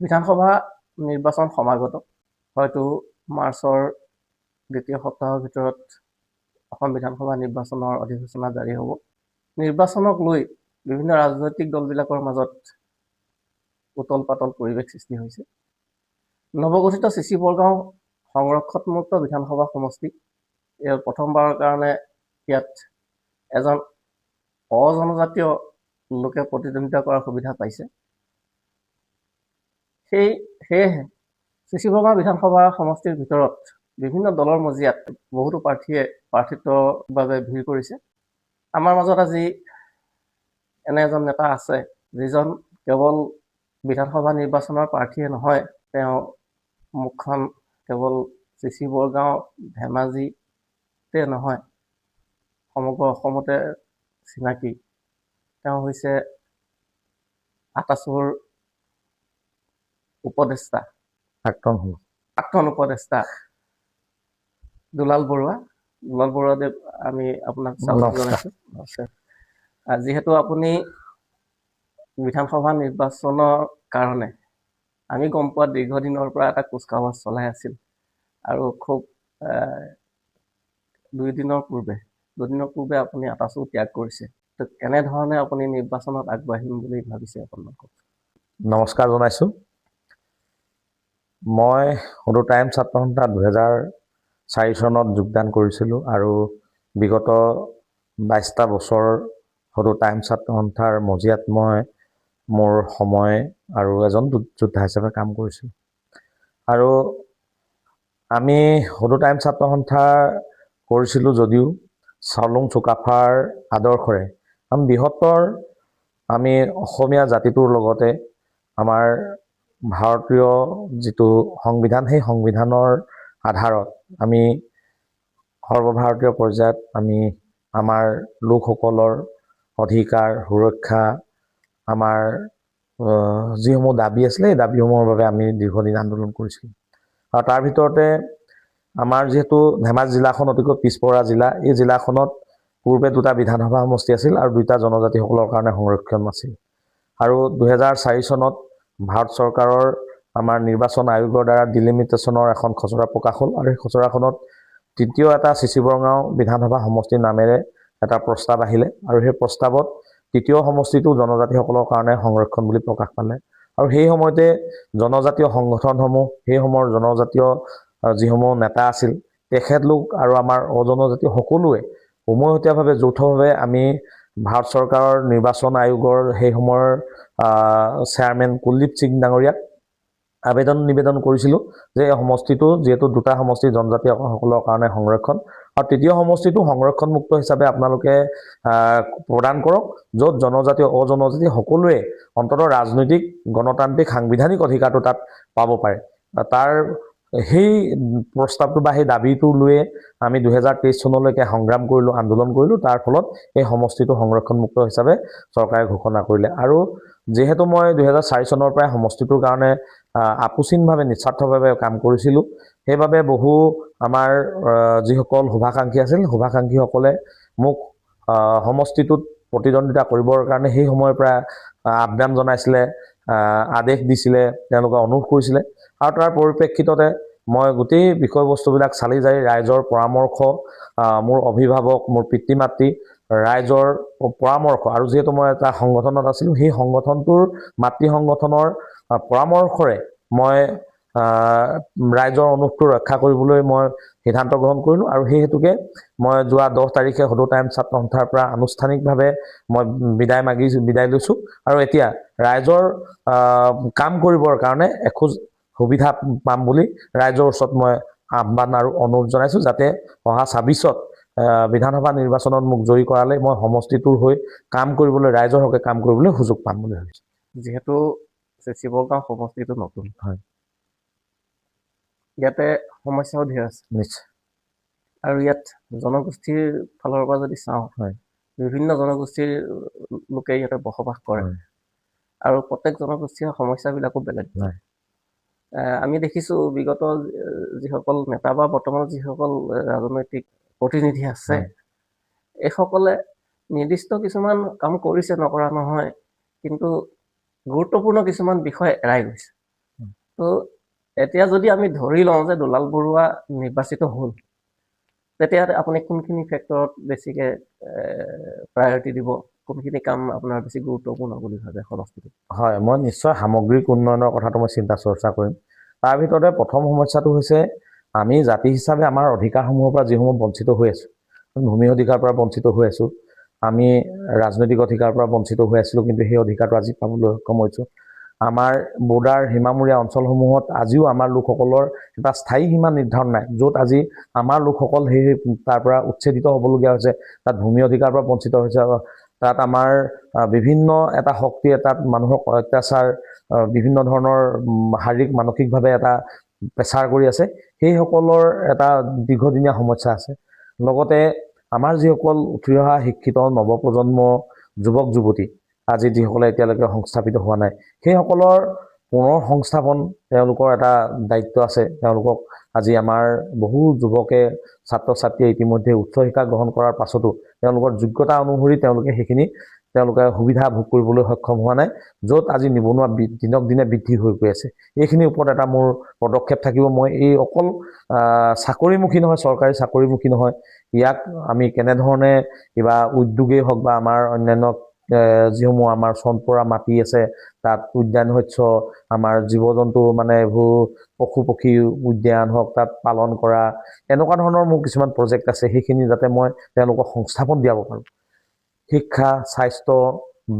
বিধানসভা নিৰ্বাচন সমাগত হয়তো মাৰ্চৰ দ্বিতীয় সপ্তাহৰ ভিতৰত অসম বিধানসভা নিৰ্বাচনৰ অধিসূচনা জাৰি হ'ব। নিৰ্বাচনক লৈ বিভিন্ন ৰাজনৈতিক দলবিলাকৰ মাজত উতল পাতল পৰিৱেশ সৃষ্টি হৈছে। নৱগঠিত চিচি বৰগাঁও সংৰক্ষণমুক্ত বিধানসভা সমষ্টি ইয়াৰ প্ৰথমবাৰৰ কাৰণে ইয়াত এজন অজনজাতীয় লোকে প্ৰতিদ্বন্দ্বিতা কৰাৰ সুবিধা পাইছে। সেয়েহে চিচি বৰগাঁও বিধানসভা সমষ্টিৰ ভিতৰত বিভিন্ন দলৰ মজিয়াত বহুতো প্ৰাৰ্থীয়ে প্ৰাৰ্থিত্বৰ বাবে ভিৰ কৰিছে। আমাৰ মাজত আজি এনে এজন নেতা আছে যিজন কেৱল বিধানসভা নিৰ্বাচনৰ প্ৰাৰ্থীয়ে নহয়, তেওঁ মুখখন কেৱল চিচি বৰগাঁও ধেমাজিতে নহয় সমগ্ৰ অসমতে চিনাকি। তেওঁ হৈছে আটাছুৰ উপদেষ্টা, প্ৰাক্তন উপদেষ্টা দুলাল বৰুৱা। দুলাল বৰুৱাদেৱ, আমি আপোনাক স্বাগতম জনাইছোঁ। যিহেতু আপুনি বিধানসভা নিৰ্বাচনৰ কাৰণে আমি গম পোৱা দীৰ্ঘদিনৰ পৰা এটা কুচকাৱাজ চলাই আছিল আৰু খুব দুদিনৰ পূৰ্বে আপুনি আটাছু ত্যাগ কৰিছে। তো কেনেধৰণে আপুনি নিৰ্বাচনত আগবাঢ়িম বুলি ভাবিছে আপোনালোকক? নমস্কাৰ জনাইছোঁ। মই সদৌ টাইম ছাত্ৰ সন্থা 2004 চনত যোগদান কৰিছিলোঁ আৰু বিগত 22টা বছৰ সদৌ টাইম ছাত্ৰ সন্থাৰ মজিয়াত মই মোৰ সময় আৰু এজন যোদ্ধা হিচাপে কাম কৰিছিলোঁ। আৰু আমি সদৌ টাইম ছাত্ৰ সন্থা কৰিছিলোঁ যদিও চাওলুং চুকাফাৰ আদৰ্শৰে আমি বৃহত্তৰ আমি অসমীয়া জাতিটোৰ লগতে আমাৰ ভাৰতীয় যিটো সংবিধান, সেই সংবিধানৰ আধাৰত আমি সৰ্বভাৰতীয় পৰ্যায়ত আমি আমাৰ লোকসকলৰ অধিকাৰ সুৰক্ষা, আমাৰ যিসমূহ দাবী আছিলে এই দাবীসমূহৰ বাবে আমি দীৰ্ঘদিন আন্দোলন কৰিছিলোঁ। আৰু তাৰ ভিতৰতে আমাৰ যিহেতু ধেমাজি জিলাখন অতিকৈ পিছপৰা জিলা, এই জিলাখনত পূৰ্বে 2টা বিধানসভা সমষ্টি আছিল আৰু 2টা জনজাতিসকলৰ কাৰণে সংৰক্ষণ আছিল। আৰু 2004 চনত ভাৰত চৰকাৰৰ আমাৰ নিৰ্বাচন আয়োগৰ দ্বাৰা ডিলিমিটেশ্যনৰ এখন খচৰা প্ৰকাশ হ'ল আৰু সেই খচৰাখনত তৃতীয় এটা চিচি বৰগাঁও বিধানসভা সমষ্টিৰ নামেৰে এটা প্ৰস্তাৱ আহিলে আৰু সেই প্ৰস্তাৱত তৃতীয় সমষ্টিটো জনজাতিসকলৰ কাৰণে সংৰক্ষণ বুলি প্ৰকাশ পালে। আৰু সেই সময়তে জনজাতীয় সংগঠনসমূহ, সেই সময়ৰ জনজাতীয় যিসমূহ নেতা আছিল তেখেতলোক আৰু আমাৰ অজনজাতীয় সকলোৱে উমৈহতীয়াভাৱে যৌথভাৱে আমি ভাৰত চৰকাৰৰ নিৰ্বাচন আয়োগৰ সেই সময়ৰ চেয়াৰমেন কুলদীপ সিং ডাঙৰীয়াক নিবেদন কৰিছিলোঁ যে এই সমষ্টিটো যিহেতু 2টা সমষ্টি জনজাতীয়সকলৰ কাৰণে সংৰক্ষণ আৰু তৃতীয় সমষ্টিটো সংৰক্ষণমুক্ত হিচাপে আপোনালোকে প্ৰদান কৰক, য'ত জনজাতীয় অজনজাতি সকলোৱে অন্ততঃ ৰাজনৈতিক গণতান্ত্ৰিক সাংবিধানিক অধিকাৰটো তাত পাব পাৰে। তাৰ সেই প্ৰস্তাৱটো বা সেই দাবীটো লৈয়ে আমি 2023 চনলৈকে সংগ্ৰাম কৰিলোঁ, আন্দোলন কৰিলোঁ। তাৰ ফলত এই সমষ্টিটো সংৰক্ষণমুক্ত হিচাপে চৰকাৰে ঘোষণা কৰিলে। আৰু যিহেতু মই 2004 চনৰ পৰাই সমষ্টিটোৰ কাৰণে আপোচিনভাৱে নিস্বাৰ্থভাৱে কাম কৰিছিলোঁ, সেইবাবে বহু আমাৰ যিসকল শুভাকাংক্ষী আছিল, শুভাকাংক্ষীসকলে মোক সমষ্টিটোত প্ৰতিদ্বন্দ্বিতা কৰিবৰ কাৰণে সেই সময়ৰ পৰা আহ্বান জনাইছিলে, আদেশ দিছিলে, তেওঁলোকে অনুৰোধ কৰিছিলে। আৰু তাৰ পৰিপ্ৰেক্ষিততে মই গোটেই বিষয়বস্তুবিলাক চালি জাৰি ৰাইজৰ পৰামৰ্শ, মোৰ অভিভাৱক, মোৰ পিতৃ মাতৃ, ৰাইজৰ পৰামৰ্শ আৰু যিহেতু মই এটা সংগঠনত আছিলোঁ, সেই সংগঠনটোৰ মাতৃ সংগঠনৰ পৰামৰ্শৰে মই ৰাইজৰ অনুৰোধটো ৰক্ষা কৰিবলৈ মই সিদ্ধান্ত গ্ৰহণ কৰিলোঁ। আৰু সেই হেতুকে মই যোৱা 10 তাৰিখে সদৌ টাইম ছাত্ৰ সন্থাৰ পৰা আনুষ্ঠানিকভাৱে মই বিদায় লৈছোঁ আৰু এতিয়া ৰাইজৰ কাম কৰিবৰ কাৰণে এখোজ সুবিধা পাম বুলি ৰাইজৰ ওচৰত মই আহ্বান আৰু অনুৰোধ জনাইছোঁ, যাতে অহা 26ত বিধানসভা নিৰ্বাচনত মোক জয়ী কৰালে মই সমষ্টিটোৰ হৈ কাম কৰিবলৈ, ৰাইজৰ হকে কাম কৰিবলৈ সুযোগ পাম বুলি ভাবিছোঁ। যিহেতু চিচি বৰগাঁও সমষ্টিটো নতুন, হয়, ইয়াতে সমস্যাও ধেৰ আছে নিশ্চয়। আৰু ইয়াত জনগোষ্ঠীৰ ফালৰ পৰা যদি চাওঁ, হয়, বিভিন্ন জনগোষ্ঠীৰ লোকে ইয়াতে বসবাস কৰে আৰু প্ৰত্যেক জনগোষ্ঠীৰ সমস্যাবিলাকো বেলেগ। আমি দেখিছোঁ বিগত যিসকল নেতা বা বৰ্তমান যিসকল ৰাজনৈতিক প্ৰতিনিধি আছে, এইসকলে নিৰ্দিষ্ট কিছুমান কাম কৰিছে, নকৰা নহয়, কিন্তু গুৰুত্বপূৰ্ণ কিছুমান বিষয় এৰাই গৈছে। তো এতিয়া যদি আমি ধৰি লওঁ যে দুলাল বৰুৱা নিৰ্বাচিত হ'ল, তেতিয়া আপুনি কোনখিনি ফেক্টৰত বেছিকৈ প্ৰায়ৰিটি দিব, কোনখিনি কাম আপোনাৰ বেছি গুৰুত্বপূৰ্ণ বুলি ভাবে সমষ্টিটোত? হয়, মই নিশ্চয় সামগ্ৰিক উন্নয়নৰ কথাটো মই চিন্তা চৰ্চা কৰিম। তাৰ ভিতৰতে প্ৰথম সমস্যাটো হৈছে আমি জাতি হিচাপে আমাৰ অধিকাৰসমূহৰ পৰা যিসমূহ বঞ্চিত হৈ আছোঁ, ভূমি অধিকাৰৰ পৰা বঞ্চিত হৈ আছোঁ, আমি ৰাজনৈতিক অধিকাৰৰ পৰা বঞ্চিত হৈ আছিলোঁ, কিন্তু সেই অধিকাৰটো আজি পাবলৈ সক্ষম হৈছোঁ। আমাৰ বৰ্ডাৰ সীমামূৰীয়া অঞ্চলসমূহত আজিও আমাৰ লোকসকলৰ এটা স্থায়ী সীমা নিৰ্ধাৰণ নাই, য'ত আজি আমাৰ লোকসকল সেই তাৰ পৰা উচ্ছেদিত হ'বলগীয়া হৈছে, তাত ভূমি অধিকাৰৰ পৰা বঞ্চিত হৈছে। তাত আমাৰ বিভিন্ন এটা শক্তিয়ে তাত মানুহক অত্যাচাৰ, বিভিন্ন ধৰণৰ শাৰীৰিক মানসিকভাৱে এটা প্ৰেছাৰ কৰি আছে। সেইসকলৰ এটা দীৰ্ঘদিনীয়া সমস্যা আছে। লগতে আমাৰ যিসকল উঠি অহা শিক্ষিত নৱপ্ৰজন্ম যুৱক যুৱতী আজি যিসকলে এতিয়ালৈকে সংস্থাপিত হোৱা নাই, সেইসকলৰ পুনৰ সংস্থাপন তেওঁলোকৰ এটা দায়িত্ব আছে। তেওঁলোকক আজি আমাৰ বহু যুৱকে ছাত্ৰ ছাত্ৰীয়ে ইতিমধ্যে উচ্চ শিক্ষা গ্ৰহণ কৰাৰ পাছতো তেওঁলোকৰ যোগ্যতা অনুসৰি তেওঁলোকে সুবিধা ভোগ কৰিবলৈ সক্ষম হোৱা নাই, য'ত আজি নিবনুৱা দিনক দিনে বৃদ্ধি হৈ গৈ আছে। এইখিনিৰ ওপৰত এটা মোৰ পদক্ষেপ থাকিব। মই এই অকল চাকৰিমুখী নহয়, চৰকাৰী চাকৰিমুখী নহয়, ইয়াক আমি কেনেধৰণে কিবা উদ্যোগেই হওক বা আমাৰ অন্যান্য যিসমূহ আমাৰ চনপৰা মাটি আছে, তাত উদ্যান শস্য, আমাৰ জীৱ জন্তু মানে এইবোৰ পশু পক্ষী উদ্যান হওক, তাত পালন কৰা, এনেকুৱা ধৰণৰ মোৰ কিছুমান প্ৰজেক্ট আছে। সেইখিনি যাতে মই তেওঁলোকক সংস্থাপন দিয়াব পাৰোঁ। শিক্ষা, স্বাস্থ্য,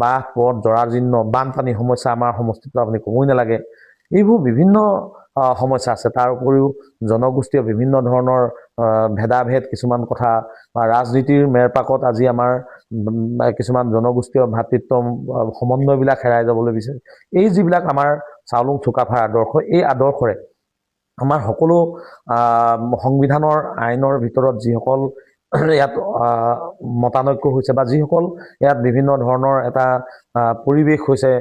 বাস পথ, জৰাজীৰ্ণ, বানপানী সমস্যা আমাৰ সমষ্টিটো আপুনি ক'বই নালাগে। এইবোৰ বিভিন্ন সমস্যা আছে। তাৰ উপৰিও জনগোষ্ঠীয় বিভিন্ন ধৰণৰ ভেদাভেদ কিছুমান কথা, বা ৰাজনীতিৰ মেৰপাকত আজি আমাৰ কিছুমান জনগোষ্ঠীয় ভাতৃত্ব সমন্বয়বিলাক হেৰাই যাবলৈ বিচাৰে। এই যিবিলাক আমাৰ চাওলুং চুকাফাৰ আদৰ্শ, এই আদৰ্শৰে আমাৰ সকলো সংবিধানৰ আইনৰ ভিতৰত যিসকল ইয়াত মতানৈক্য হৈছে বা যিসকল ইয়াত বিভিন্ন ধৰণৰ এটা পৰিৱেশ হৈছে,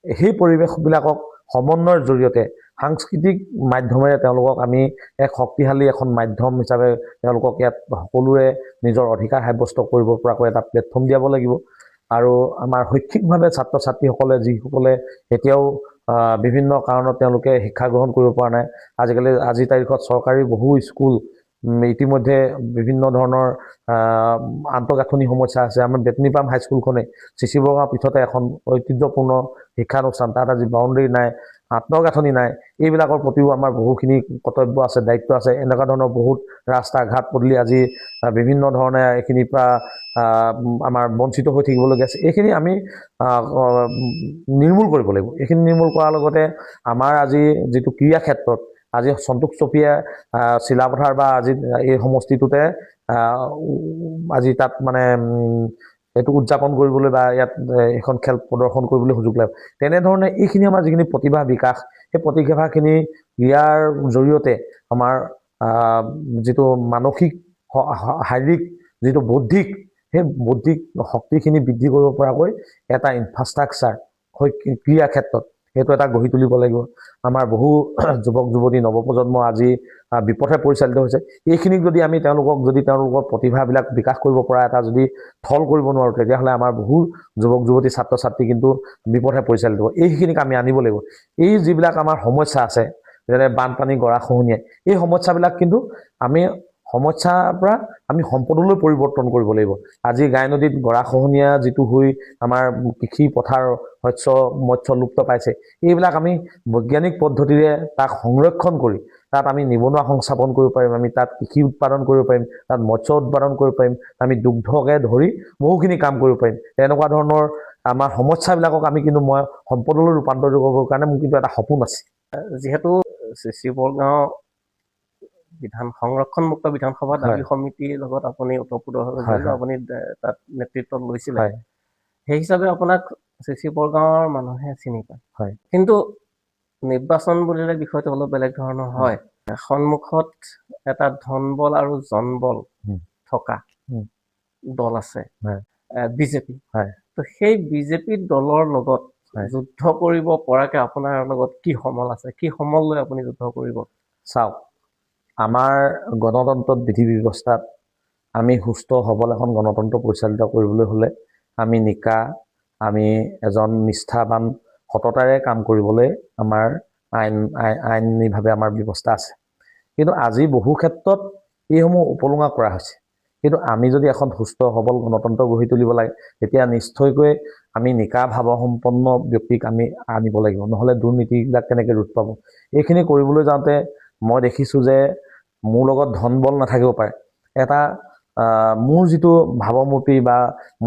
সেই পৰিৱেশবিলাকক সমন্বয়ৰ জৰিয়তে সাংস্কৃতিক মাধ্যমেৰে তেওঁলোকক আমি এক শক্তিশালী এখন মাধ্যম হিচাপে তেওঁলোকক ইয়াত সকলোৰে নিজৰ অধিকাৰ সাব্যস্ত কৰিব পৰাকৈ এটা প্লেটফৰ্ম দিয়াব লাগিব। আৰু আমাৰ শৈক্ষিকভাৱে ছাত্ৰ ছাত্ৰীসকলে যিসকলে এতিয়াও বিভিন্ন কাৰণত তেওঁলোকে শিক্ষা গ্ৰহণ কৰিব পৰা নাই, আজিৰ তাৰিখত চৰকাৰী বহু স্কুল ইতিমধ্যে বিভিন্ন ধৰণৰ আন্তঃগাঁথনি সমস্যা আছে। আমাৰ বেতনিপাম হাইস্কুলখনে চিচি বৰগাঁও পীঠতে এখন ঐতিহ্যপূৰ্ণ শিক্ষানুষ্ঠান, তাত আজি বাউণ্ডেৰী নাই, আন্তঃগাঁথনি নাই। এইবিলাকৰ প্ৰতিও আমাৰ বহুখিনি কৰ্তব্য আছে, দায়িত্ব আছে। এনেকুৱা ধৰণৰ বহুত ৰাস্তা ঘাট পদূলি আজি বিভিন্ন ধৰণে এইখিনিৰ পৰা আমাৰ বঞ্চিত হৈ থাকিবলগীয়া আছে। এইখিনি আমি নিৰ্মূল কৰিব লাগিব। এইখিনি নিৰ্মূল কৰাৰ লগতে আমাৰ আজি যিটো ক্ৰীড়া ক্ষেত্ৰত আজি সন্তোষ ট্ৰফীয়ে চিলাপথাৰ বা আজি এই সমষ্টিটোতে আজি তাত মানে এইটো উদযাপন কৰিবলৈ বা ইয়াত এখন খেল প্ৰদৰ্শন কৰিবলৈ সুযোগ লাগে। তেনেধৰণে এইখিনি আমাৰ যিখিনি প্ৰতিভা বিকাশ, সেই প্ৰতিভাখিনি ক্ৰীড়াৰ জৰিয়তে আমাৰ যিটো মানসিক শাৰীৰিক যিটো বৌদ্ধিক, সেই বৌদ্ধিক শক্তিখিনি বৃদ্ধি কৰিব পৰাকৈ এটা ইনফ্ৰাষ্ট্ৰাকচাৰ ক্ৰীড়া ক্ষেত্ৰত সেইটো এটা গঢ়ি তুলিব লাগিব। আমাৰ বহু যুৱক যুৱতী নৱপ্ৰজন্ম আজি বিপথে পৰিচালিত হৈছে। এইখিনিক যদি আমি তেওঁলোকৰ প্ৰতিভাবিলাক বিকাশ কৰিব পৰা এটা যদি থল কৰিব নোৱাৰোঁ, তেতিয়াহ'লে আমাৰ বহু যুৱক যুৱতী ছাত্ৰ ছাত্ৰী কিন্তু বিপথে পৰিচালিত হ'ব। এইখিনিক আমি আনিব লাগিব। এই যিবিলাক আমাৰ সমস্যা আছে, যেনে বানপানী, গৰাখহনীয়া, এই সমস্যাবিলাক কিন্তু আমি সমস্যাৰ পৰা আমি সম্পদলৈ পৰিৱৰ্তন কৰিব লাগিব। আজি গাই নদীত গৰাখহনীয়া যিটো হৈ আমাৰ কৃষি পথাৰ শস্য মৎস্য লুপ্ত পাইছে, এইবিলাক আমি বৈজ্ঞানিক পদ্ধতিৰে তাক সংৰক্ষণ কৰি তাত আমি নিবনুৱা সংস্থাপন কৰিব পাৰিম, আমি তাত কৃষি উৎপাদন কৰিব পাৰিম, তাত মৎস্য উৎপাদন কৰিব পাৰিম, আমি দুগ্ধকে ধৰি বহুখিনি কাম কৰিব পাৰিম। তেনেকুৱা ধৰণৰ আমাৰ সমস্যাবিলাকক আমি কিন্তু মই সম্পদলৈ ৰূপান্তৰিত কৰিবৰ কাৰণে মোৰ কিন্তু এটা সপোন আছে। যিহেতু চিচি বৰগাঁও সংৰক্ষণমুক্ত বিধানসভা দাবী সমিতিৰ লগত আপুনি ওতঃপ্ৰোতভাৱে জড়িত, আপুনি তাত নেতৃত্ব লৈছিলে, সেই হিচাপে আপোনাক চিচি বৰগাঁৱৰ মানুহে চিনি পায়। কিন্তু নিৰ্বাচন বুলিলে বিষয়টো অলপ বেলেগ ধৰণৰ হয়। সন্মুখত এটা ধনবল আৰু জনবল থকা দল আছে, বিজেপি। তো সেই বিজেপি দলৰ লগত যুদ্ধ কৰিব পৰাকে আপোনাৰ লগত কি সমল আছে, কি সমল লৈ আপুনি যুদ্ধ কৰিব? চাওক, আমাৰ গণতন্ত্ৰত বিধি ব্যৱস্থাত আমি সুস্থ সবল এখন গণতন্ত্ৰ পৰিচালিত কৰিবলৈ হ'লে আমি এজন নিষ্ঠাবান সততাৰে কাম কৰিবলৈ আমাৰ আইনীভাৱে আমাৰ ব্যৱস্থা আছে। কিন্তু আজি বহু ক্ষেত্ৰত এইসমূহ উপলুঙা কৰা হৈছে। কিন্তু আমি যদি এখন সুস্থ সবল গণতন্ত্ৰ গঢ়ি তুলিব লাগে, তেতিয়া নিশ্চয়কৈ আমি নিকা ভাৱসম্পন্ন ব্যক্তিক আমি আনিব লাগিব, নহ'লে দুৰ্নীতিবিলাক কেনেকৈ ৰোধ পাব। এইখিনি কৰিবলৈ যাওঁতে মই দেখিছোঁ যে মোৰ লগত ধন বল নাথাকিব পাৰে। এটা মোৰ যিটো ভাৱমূৰ্তি বা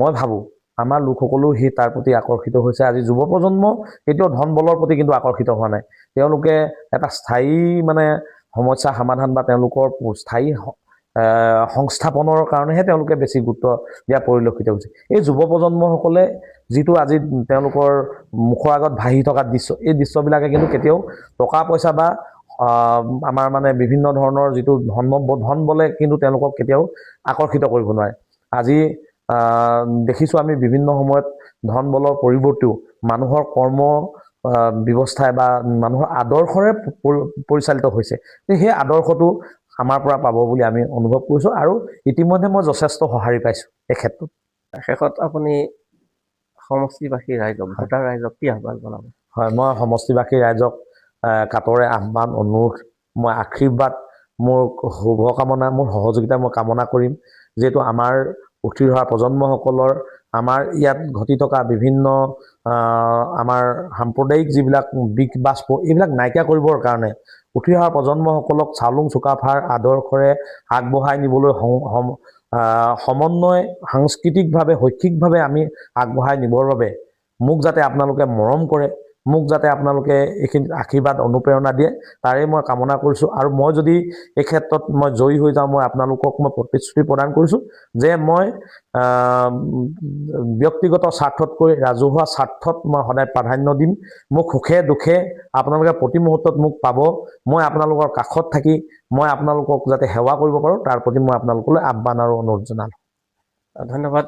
মই ভাবোঁ আমাৰ লোকসকলেও সেই তাৰ প্ৰতি আকৰ্ষিত হৈছে। আজি যুৱ প্ৰজন্ম কেতিয়াও ধন বলৰ প্ৰতি কিন্তু আকৰ্ষিত হোৱা নাই। তেওঁলোকে এটা স্থায়ী সমস্যা সমাধান বা তেওঁলোকৰ স্থায়ী সংস্থাপনৰ কাৰণেহে তেওঁলোকে বেছি গুৰুত্ব দিয়া পৰিলক্ষিত হৈছে। এই যুৱ প্ৰজন্মসকলে যিটো আজি তেওঁলোকৰ মুখৰ আগত ভাহি থকা দৃশ্য, এই দৃশ্যবিলাকে কিন্তু কেতিয়াও টকা পইচা বা আমাৰ বিভিন্ন ধৰণৰ যিটো ধন বলে কিন্তু তেওঁলোকক কেতিয়াও আকৰ্ষিত কৰিব নোৱাৰে। আজি দেখিছোঁ আমি বিভিন্ন সময়ত ধন বলৰ পৰিৱৰ্তেও মানুহৰ কৰ্ম ব্যৱস্থাই বা মানুহৰ আদৰ্শৰে পৰিচালিত হৈছে। সেই আদৰ্শটো আমাৰ পৰা পাব বুলি আমি অনুভৱ কৰিছোঁ আৰু ইতিমধ্যে মই যথেষ্ট সঁহাৰি পাইছোঁ এই ক্ষেত্ৰত। শেষত আপুনি সমষ্টিবাসী ৰাইজক, ভোটাৰ ৰাইজক কি আহ্বান জনাব? হয়, মই সমষ্টিবাসী ৰাইজক কাতৰে আহ্বান, অনুৰোধ, মই আশীৰ্বাদ, মোৰ শুভকামনা, মোৰ সহযোগিতা মই কামনা কৰিম। যিহেতু আমাৰ উঠি অহা প্ৰজন্মসকলৰ আমাৰ ইয়াত ঘটি থকা বিভিন্ন আমাৰ সাম্প্ৰদায়িক যিবিলাক বিষ বাষ্প এইবিলাক নাইকিয়া কৰিবৰ কাৰণে উঠি অহা প্ৰজন্মসকলক চাওলুং চুকাফাৰ আদৰ্শৰে আগবঢ়াই নিবলৈ সমন্বয় সাংস্কৃতিকভাৱে শৈক্ষিকভাৱে আমি আগবঢ়াই নিবৰ বাবে মোক যাতে আপোনালোকে মৰম কৰে, মোক যাতে আপোনালোকে এইখিনি আশীৰ্বাদ অনুপ্ৰেৰণা দিয়ে, তাৰেই মই কামনা কৰিছোঁ। আৰু মই যদি এই ক্ষেত্ৰত মই জয়ী হৈ যাওঁ, মই আপোনালোকক মই প্ৰতিশ্ৰুতি প্ৰদান কৰিছোঁ যে মই ব্যক্তিগত স্বাৰ্থতকৈ ৰাজহুৱা স্বাৰ্থত মই সদায় প্ৰাধান্য দিম। মোক সুখে দুখে আপোনালোকে প্ৰতি মুহূৰ্তত মোক পাব। মই আপোনালোকৰ কাষত থাকি মই আপোনালোকক যাতে সেৱা কৰিব পাৰোঁ তাৰ প্ৰতি মই আপোনালোকলৈ আহ্বান আৰু অনুৰোধ জনালোঁ। ধন্যবাদ।